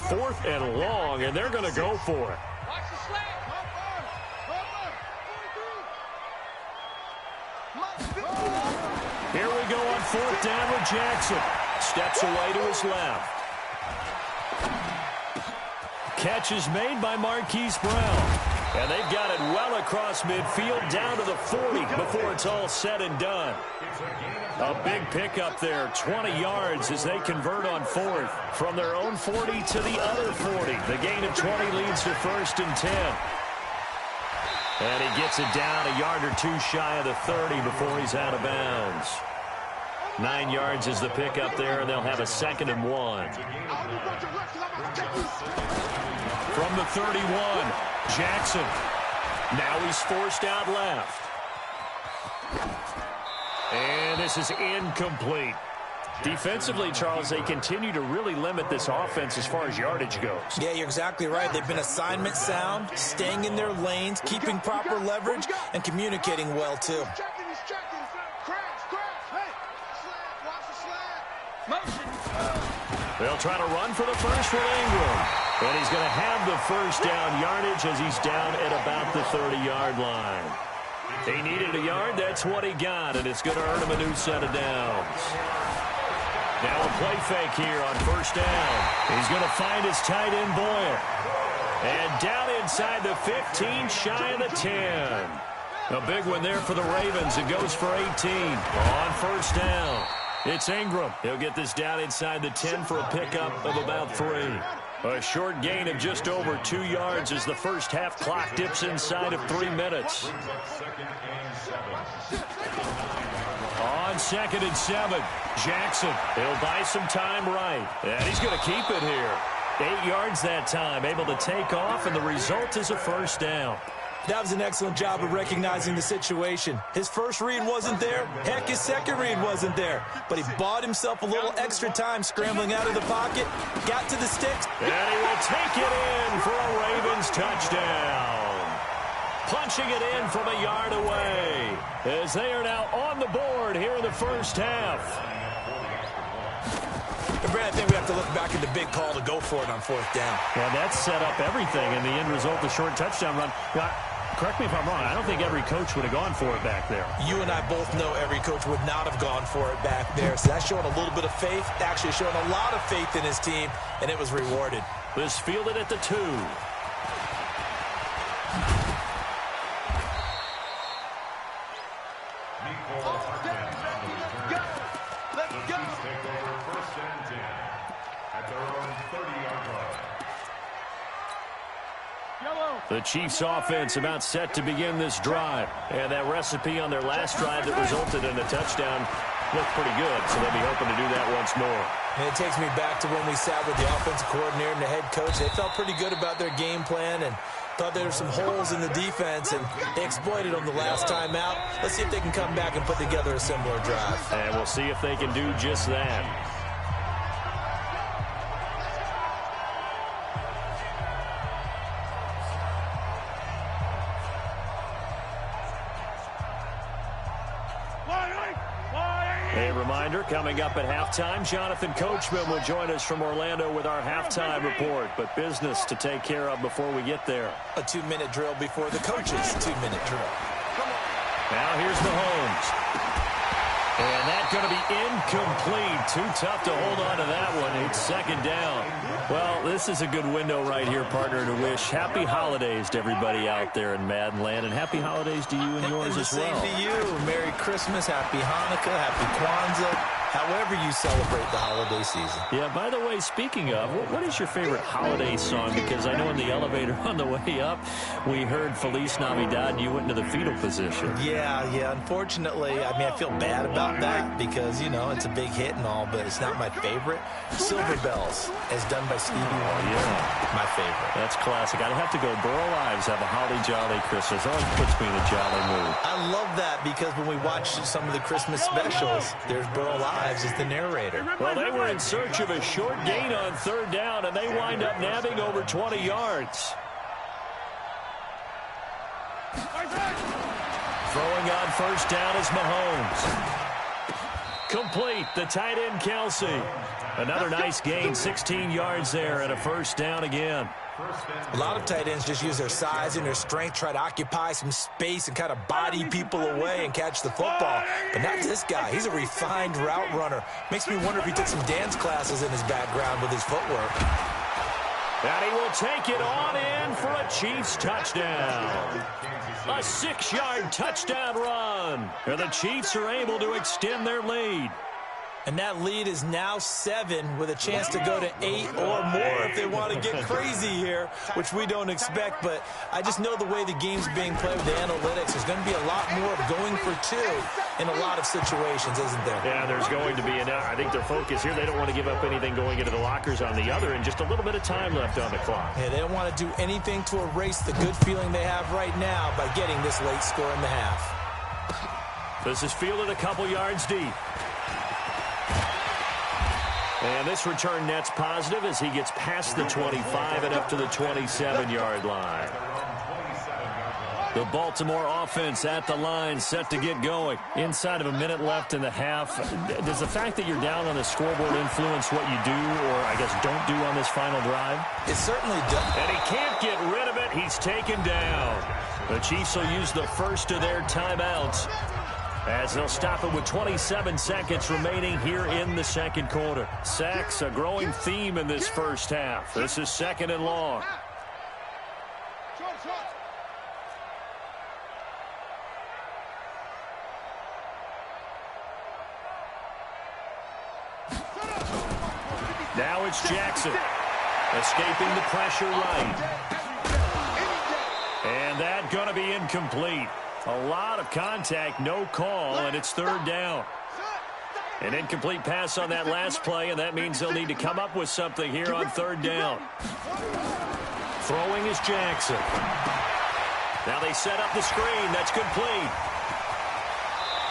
4th and long, and they're going to go for it. Here we go on 4th down with Jackson. Steps away to his left. Catch is made by Marquise Brown. And they've got it well across midfield down to the 40 before it's all said and done. A big pickup there, 20 yards as they convert on 4th. From their own 40 to the other 40. The gain of 20 leads to 1st and 10. And he gets it down a yard or two shy of the 30 before he's out of bounds. 9 yards is the pickup there, and they'll have a 2nd and 1. From the 31, Jackson. Now he's forced out left. And this is incomplete. Defensively, Charles, they continue to really limit this offense as far as yardage goes. Yeah, you're exactly right. They've been assignment sound, staying in their lanes, keeping proper leverage, and communicating well, too. They'll try to run for the first with Ingram. And he's going to have the first down yardage as he's down at about the 30-yard line. He needed a yard. That's what he got, and it's going to earn him a new set of downs. Now a play fake here on 1st down. He's going to find his tight end, Boyer. And down inside the 15, shy of the 10. A big one there for the Ravens. It goes for 18 on 1st down. It's Ingram. He'll get this down inside the 10 for a pickup of about 3. A short gain of just over 2 yards as the first half clock dips inside of 3 minutes. On 2nd and 7, Jackson. He'll buy some time right. And he's going to keep it here. 8 yards that time, able to take off, and the result is a first down. That was an excellent job of recognizing the situation. His first read wasn't there. Heck, his second read wasn't there. But he bought himself a little extra time scrambling out of the pocket, got to the sticks. And he will take it in for a Ravens touchdown. Punching it in from a yard away as they are now on the board here in the first half. And Brad, I think we have to look back at the big call to go for it on 4th down. Yeah, that set up everything, and the end result, the short touchdown run. Well, correct me if I'm wrong. I don't think every coach would have gone for it back there. You and I both know every coach would not have gone for it back there. So that's showing a little bit of faith, actually showing a lot of faith in his team, and it was rewarded. This fielded at the 2. The Chiefs offense about set to begin this drive. And that recipe on their last drive that resulted in a touchdown looked pretty good, so they'll be hoping to do that once more. And it takes me back to when we sat with the offensive coordinator and the head coach. They felt pretty good about their game plan and thought there were some holes in the defense, and they exploited them the last time out. Let's see if they can come back and put together a similar drive. And we'll see if they can do just that. A reminder, coming up at halftime, Jonathan Coachman will join us from Orlando with our halftime report. But business to take care of before we get there. A 2-minute drill before the coach's 2-minute drill. Now here's Mahomes. And that's going to be incomplete. Too tough to hold on to that one. It's 2nd down. Well, this is a good window right here, partner, to wish happy holidays to everybody out there in Madden Land. And happy holidays to you and yours as well. Same to you. Merry Christmas, Happy Hanukkah, Happy Kwanzaa. However you celebrate the holiday season. Yeah, by the way, speaking of, what is your favorite holiday song? Because I know in the elevator on the way up, we heard Feliz Navidad and you went into the fetal position. Yeah. Unfortunately, I mean, I feel bad about that because, you know, it's a big hit and all, but it's not my favorite. Silver Bells, as done by Stevie Wonder. Yeah. My favorite. That's classic. I'd have to go Burl Ives, have a holly jolly Christmas. Always puts me in a jolly mood. I love that because when we watch some of the Christmas specials, there's Burl Ives as the narrator. Well, they were in search of a short gain on 3rd down, and they wind up nabbing over 20 yards. Throwing on 1st down is Mahomes. Complete, the tight end Kelsey. Another nice gain, 16 yards there and a first down again. A lot of tight ends just use their size and their strength, try to occupy some space and kind of body people away and catch the football. But not this guy. He's a refined route runner. Makes me wonder if he took some dance classes in his background with his footwork. And he will take it on in for a Chiefs touchdown. A 6-yard touchdown run. And the Chiefs are able to extend their lead. And that lead is now 7 with a chance to go to 8 or more if they want to get crazy here, which we don't expect. But I just know the way the game's being played with the analytics, there's going to be a lot more of going for 2 in a lot of situations, isn't there? Yeah, there's going to be. And I think their focus here, they don't want to give up anything going into the lockers on the other, and just a little bit of time left on the clock. Yeah, they don't want to do anything to erase the good feeling they have right now by getting this late score in the half. This is fielded a couple yards deep. And this return net's positive as he gets past the 25 and up to the 27-yard line. The Baltimore offense at the line, set to get going. Inside of a minute left in the half. Does the fact that you're down on the scoreboard influence what you do, or I guess don't do on this final drive? It certainly does. And he can't get rid of it. He's taken down. The Chiefs will use the first of their timeouts, as they'll stop it with 27 seconds remaining here in the second quarter. Sacks, a growing theme in this first half. This is 2nd and long. Now it's Jackson, escaping the pressure right. And that going to be incomplete. A lot of contact, no call, and it's 3rd down. An incomplete pass on that last play, and that means they'll need to come up with something here on 3rd down. Throwing is Jackson. Now they set up the screen. That's complete.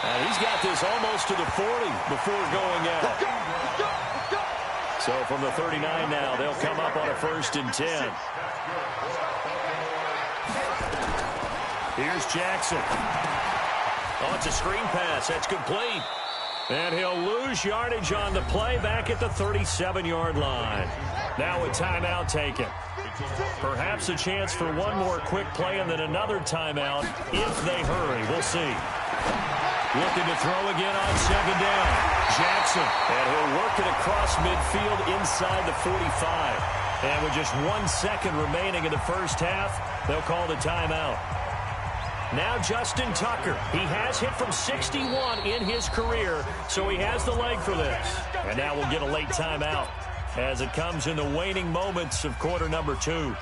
And he's got this almost to the 40 before going out. So from the 39 now, they'll come up on a 1st and 10. Here's Jackson. Oh, it's a screen pass. That's complete. And he'll lose yardage on the play back at the 37-yard line. Now a timeout taken. Perhaps a chance for one more quick play and then another timeout if they hurry. We'll see. Looking to throw again on 2nd down. Jackson. And he'll work it across midfield inside the 45. And with just 1 second remaining in the first half, they'll call the timeout. Now Justin Tucker. He has hit from 61 in his career, so he has the leg for this. And now we'll get a late timeout as it comes in the waning moments of quarter number 2.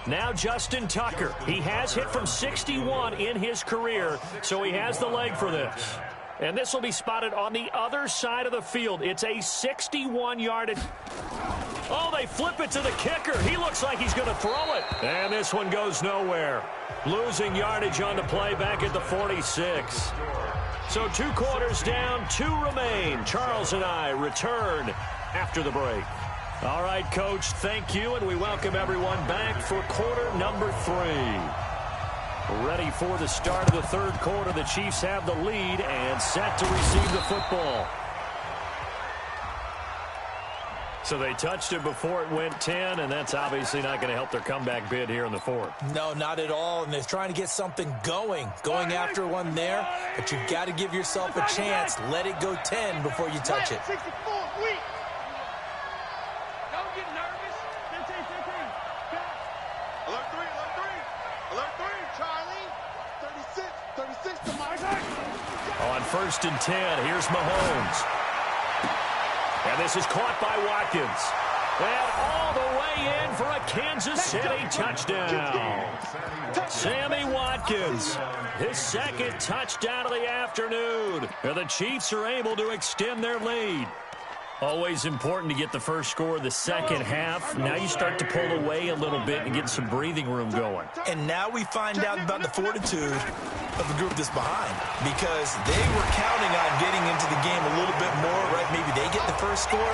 Now Justin Tucker. He has hit from 61 in his career, so he has the leg for this. And this will be spotted on the other side of the field. It's a 61-yard. Oh, they flip it to the kicker. He looks like he's going to throw it. And this one goes nowhere. Losing yardage on the play back at the 46. So 2 quarters down, 2 remain. Charles and I return after the break. All right, Coach, thank you, and we welcome everyone back for quarter number 3. Ready for the start of the 3rd quarter. The Chiefs have the lead and set to receive the football. So they touched it before it went 10, and that's obviously not going to help their comeback bid here in the 4th. No, not at all, and they're trying to get something going after one there, but you've got to give yourself a chance. Let it go 10 before you touch it. On 1st and 10, here's Mahomes. And this is caught by Watkins. And all the way in for a Kansas City touchdown. Sammy Watkins, his 2nd touchdown of the afternoon. And the Chiefs are able to extend their lead. Always important to get the first score of the second half. Now you start to pull away a little bit and get some breathing room going. And now we find out about the fortitude of the group that's behind, because they were counting on getting into the game a little bit more, right? Maybe they get the first score.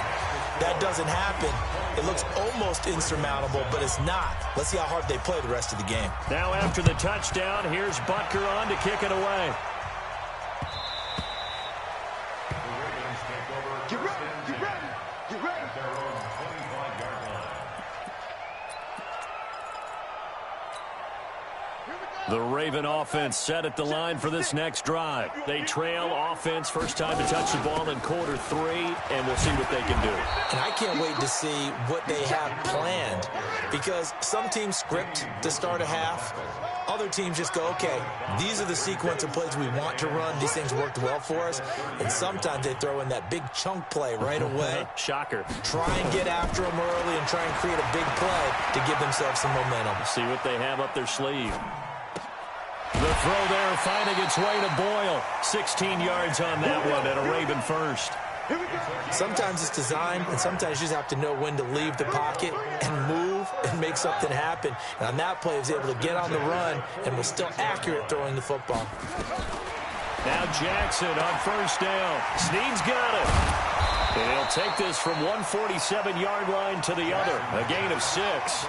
That doesn't happen. It looks almost insurmountable, but it's not. Let's see how hard they play the rest of the game. Now after the touchdown, here's Butker on to kick it away. Get ready, get ready, get ready. The Raven offense set at the line for this next drive. They trail offense, first time to touch the ball in quarter 3, and we'll see what they can do. And I can't wait to see what they have planned, because some teams script to start a half. Other teams just go, okay, these are the sequence of plays we want to run. These things worked well for us. And sometimes they throw in that big chunk play right away. Shocker. Try and get after them early and try and create a big play to give themselves some momentum. See what they have up their sleeve. The throw there finding its way to Boyle. 16 yards on that one and a Raven first. Sometimes it's design, and sometimes you just have to know when to leave the pocket and move and make something happen. And on that play, he was able to get on the run and was still accurate throwing the football. Now Jackson on first down. Snead's got it. And he'll take this from 147-yard line to the other. A gain of 6.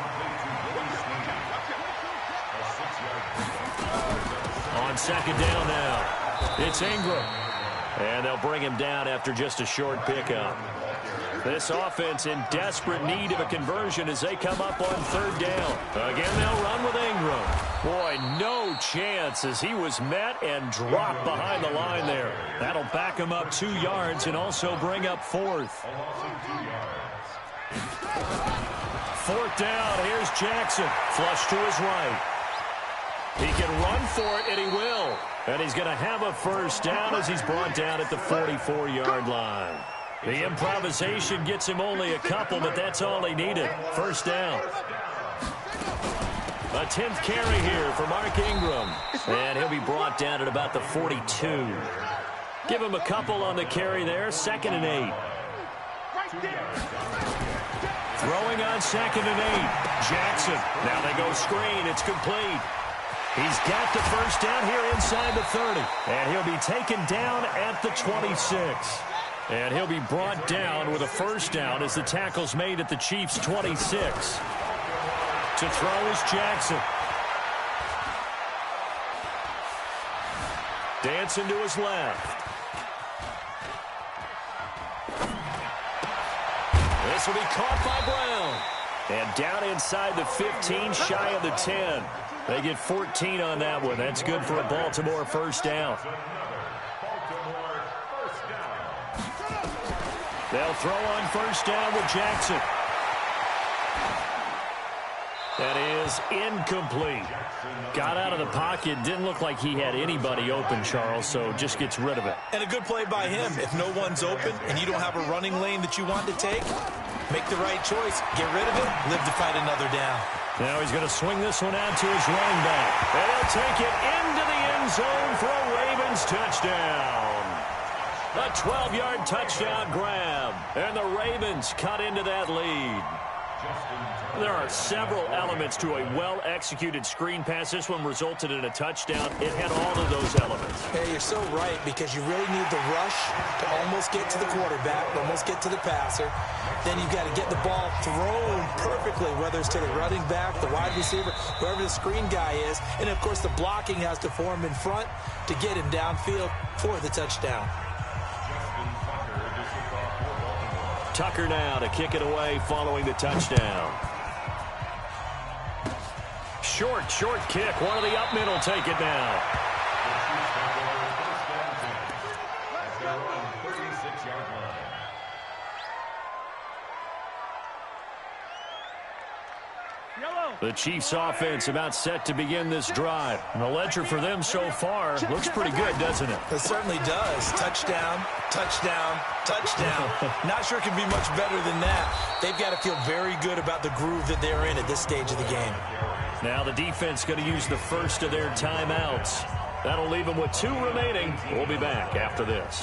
On second down now, it's Ingram. And they'll bring him down after just a short pickup. This offense in desperate need of a conversion as they come up on third down. Again, they'll run with Ingram. Boy, no chance as he was met and dropped behind the line there. That'll back him up 2 yards and also bring up fourth. Fourth down, here's Jackson. Flush to his right. He can run for it, and he will. And he's going to have a first down as he's brought down at the 44-yard line. The improvisation gets him only a couple, but that's all he needed. First down. A 10th carry here for Mark Ingram. And he'll be brought down at about the 42. Give him a couple on the carry there. 2nd and 8. Throwing on 2nd and 8. Jackson. Now they go screen. It's complete. He's got the first down here inside the 30. And he'll be taken down at the 26. And he'll be brought down with a first down as the tackle's made at the Chiefs' 26. To throw is Jackson. Dancing to his left. This will be caught by Brown. And down inside the 15, shy of the 10. They get 14 on that one. That's good for a Baltimore first down. They'll throw on first down with Jackson. That is incomplete. Got out of the pocket. Didn't look like he had anybody open, Charles, so just gets rid of it. And a good play by him. If no one's open and you don't have a running lane that you want to take, make the right choice. Get rid of it. Live to fight another down. Now he's going to swing this one out to his running back. And he'll take it into the end zone for a Ravens touchdown. A 12-yard touchdown grab. And the Ravens cut into that lead. There are several elements to a well-executed screen pass. This one resulted in a touchdown. It had all of those elements. Yeah, you're so right, because you really need the rush to almost get to the quarterback, almost get to the passer. Then you've got to get the ball thrown perfectly, whether it's to the running back, the wide receiver, whoever the screen guy is. And, of course, the blocking has to form in front to get him downfield for the touchdown. Tucker now to kick it away following the touchdown. Short kick. One of the up middle take it now. The Chiefs offense about set to begin this drive. And the ledger for them so far looks pretty good, doesn't it? It certainly does. Touchdown, touchdown, touchdown. Not sure it can be much better than that. They've got to feel very good about the groove that they're in at this stage of the game. Now the defense going to use the first of their timeouts. That'll leave them with 2 remaining. We'll be back after this.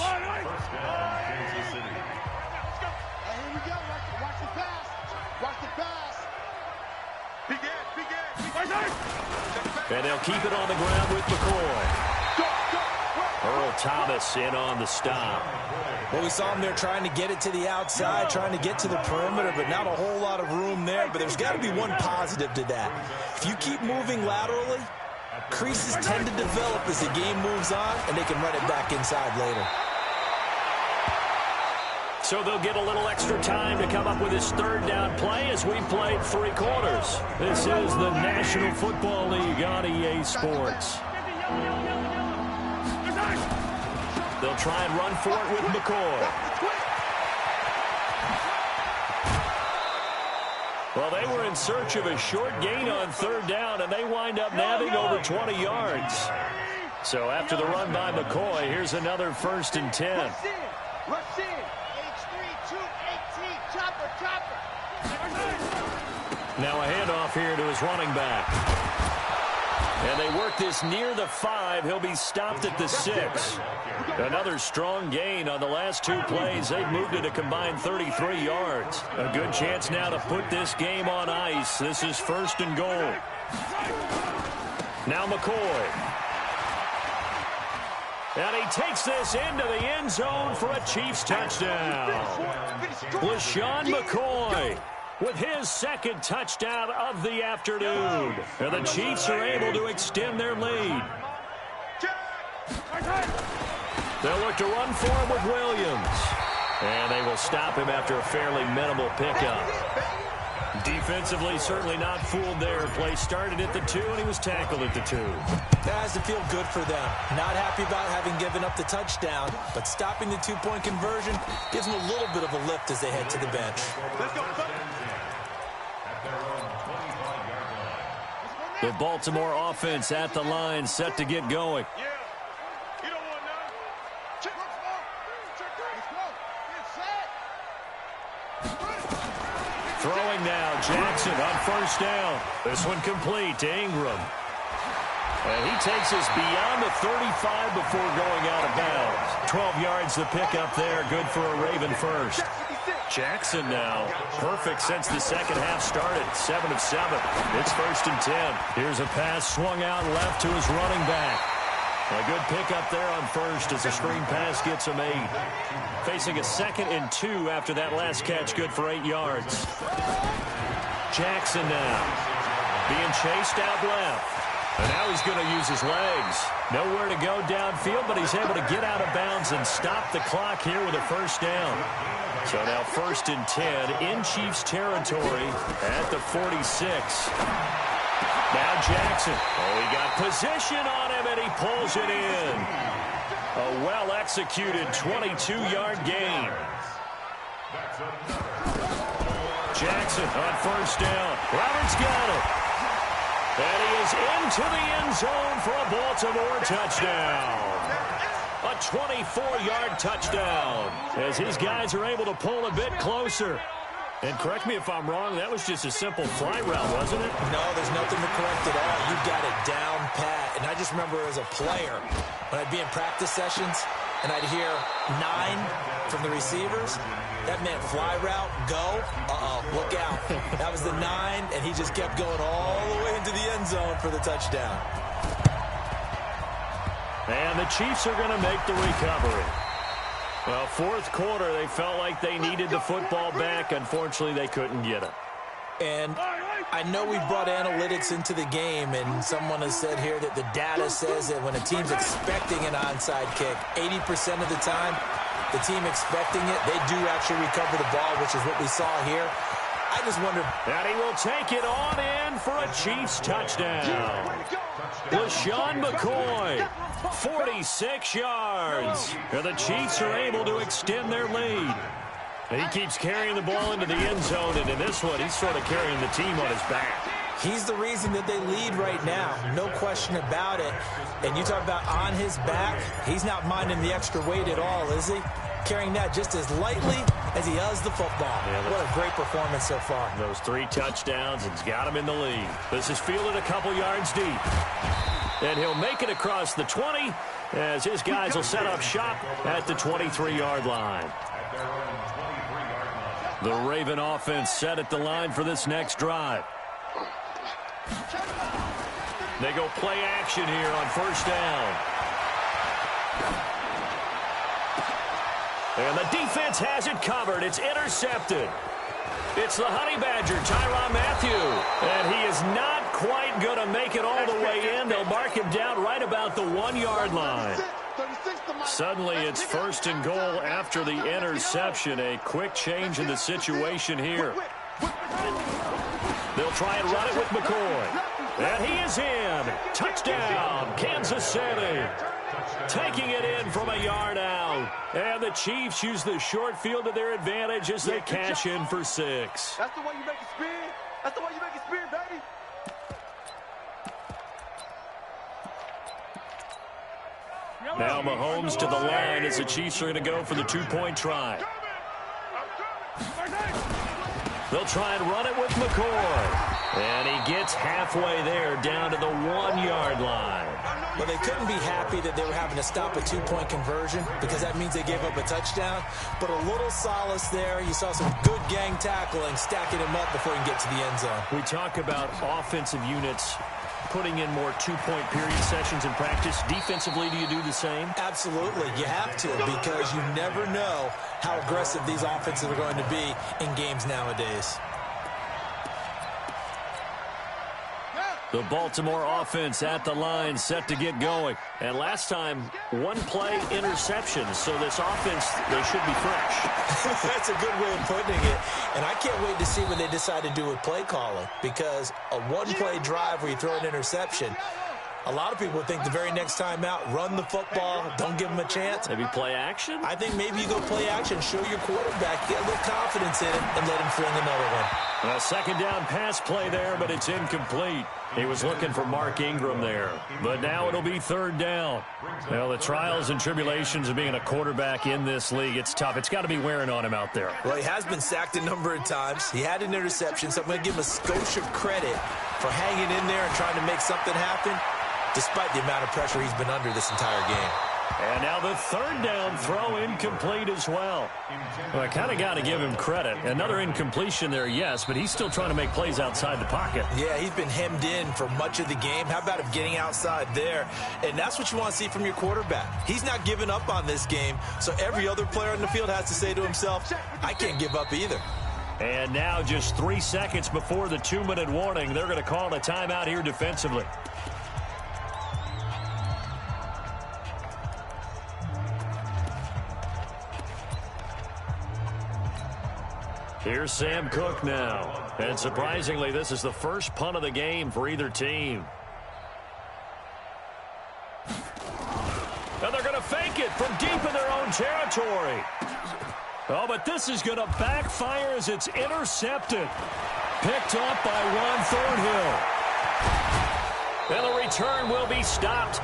And they'll keep it on the ground with McCoy. Earl Thomas in on the stop. Well, we saw him there trying to get it to the outside, trying to get to the perimeter, but not a whole lot of room there. But there's got to be one positive to that. If you keep moving laterally, creases tend to develop as the game moves on, and they can run it back inside later. So they'll get a little extra time to come up with his third down play as we played 3 quarters. This is the National Football League on EA Sports. They'll try and run for it with McCoy. Well, they were in search of a short gain on 3rd down, and they wind up nabbing over 20 yards. So after the run by McCoy, here's another 1st and 10. Rush in. H3, 2, 18, chopper. Now a handoff here to his running back. And they work this near the 5. He'll be stopped at the 6. Another strong gain on the last 2 plays. They've moved it a combined 33 yards. A good chance now to put this game on ice. This is 1st and goal. Now McCoy. And he takes this into the end zone for a Chiefs touchdown. LaShawn McCoy with his 2nd touchdown of the afternoon. And the Chiefs are able to extend their lead. They'll look to run for him with Williams. And they will stop him after a fairly minimal pickup. Defensively, certainly not fooled there. Play started at the 2, and he was tackled at the 2. That has to feel good for them. Not happy about having given up the touchdown, but stopping the 2-point conversion gives them a little bit of a lift as they head to the bench. The Baltimore offense at the line, set to get going. Throwing now, Jackson on 1st down. This one complete to Ingram. And he takes us beyond the 35 before going out of bounds. 12 yards to pick up there, good for a Raven first. Jackson now, perfect since the 2nd half started, 7 of 7. It's 1st and 10. Here's a pass swung out left to his running back. A good pickup there on 1st as the screen pass gets him 8. Facing a 2nd and 2 after that last catch, good for 8 yards. Jackson now being chased out left. And now he's going to use his legs. Nowhere to go downfield, but he's able to get out of bounds and stop the clock here with a 1st down. So now 1st and 10 in Chiefs territory at the 46. Now Jackson. Oh, he got position on him, and he pulls it in. A well-executed 22-yard gain. Jackson on 1st down. Roberts got it. And he is into the end zone for a Baltimore touchdown. A 24-yard touchdown as his guys are able to pull a bit closer. And correct me if I'm wrong, that was just a simple fly route, wasn't it? No, there's nothing to correct at all. You got it down pat. And I just remember as a player, when I'd be in practice sessions and I'd hear 9 from the receivers, that meant fly route, go, look out. That was the 9, and he just kept going all the way into the end zone for the touchdown. And the Chiefs are going to make the recovery. Well, 4th quarter, they felt like they needed the football back. Unfortunately, they couldn't get it. And I know we brought analytics into the game, and someone has said here that the data says that when a team's expecting an onside kick, 80% of the time, the team expecting it, they do actually recover the ball, which is what we saw here. I just wonder. And he will take it on in for a Chiefs touchdown. LaShawn McCoy, 46 yards. And the Chiefs are able to extend their lead. He keeps carrying the ball into the end zone, and in this one, he's sort of carrying the team on his back. He's the reason that they lead right now. No question about it. And you talk about on his back, he's not minding the extra weight at all, is he? Carrying that just as lightly as he does the football. Yeah, what a great performance so far. Those 3 touchdowns, and he's got him in the lead. This is fielded a couple yards deep. And he'll make it across the 20 as his guys will set up shop at the 23-yard line. The Raven offense set at the line for this next drive. They go play action here on 1st down. And the defense has it covered. It's intercepted. It's the Honey Badger, Tyrann Mathieu. And he is not quite going to make it all the way in. They'll mark him down right about the 1-yard line. Suddenly, it's 1st and goal after the interception. A quick change in the situation here. They'll try and run it with McCoy. And he is in. Touchdown, Kansas City. Taking it in from a yard out. And the Chiefs use the short field to their advantage as they cash in for 6. That's the way you make it spin. That's the way you make it spin, baby. Now Mahomes to the line as the Chiefs are going to go for the 2-point try. They'll try and run it with McCoy. And he gets halfway there, down to the 1-yard line. Well, they couldn't be happy that they were having to stop a 2-point conversion because that means they gave up a touchdown. But a little solace there. You saw some good gang tackling, stacking him up before he can get to the end zone. We talk about offensive units putting in more 2-point period sessions in practice. Defensively, do you do the same? Absolutely. You have to, because you never know how aggressive these offenses are going to be in games nowadays. The Baltimore offense at the line, set to get going. And last time, 1-play interception. So this offense, they should be fresh. That's a good way of putting it. And I can't wait to see what they decide to do with play calling. Because a 1-play drive where you throw an interception, a lot of people think the very next time out, run the football, don't give them a chance. Maybe play action? I think maybe you go play action, show your quarterback, get a little confidence in it, and let him fling another one. A 2nd down pass play there, but it's incomplete. He was looking for Mark Ingram there. But now it'll be 3rd down. Well, the trials and tribulations of being a quarterback in this league, it's tough. It's got to be wearing on him out there. Well, he has been sacked a number of times. He had an interception, so I'm going to give him a skosh of credit for hanging in there and trying to make something happen, despite the amount of pressure he's been under this entire game. And now the 3rd down throw incomplete as well. Well, I kind of got to give him credit. Another incompletion there, yes, but he's still trying to make plays outside the pocket. Yeah, he's been hemmed in for much of the game. How about him getting outside there? And that's what you want to see from your quarterback. He's not giving up on this game, so every other player on the field has to say to himself, I can't give up either. And now just 3 seconds before the 2-minute warning, they're going to call a timeout here defensively. Here's Sam Cook now. And surprisingly, this is the first punt of the game for either team. And they're going to fake it from deep in their own territory. Oh, but this is going to backfire as it's intercepted. Picked up by Juan Thornhill. And the return will be stopped.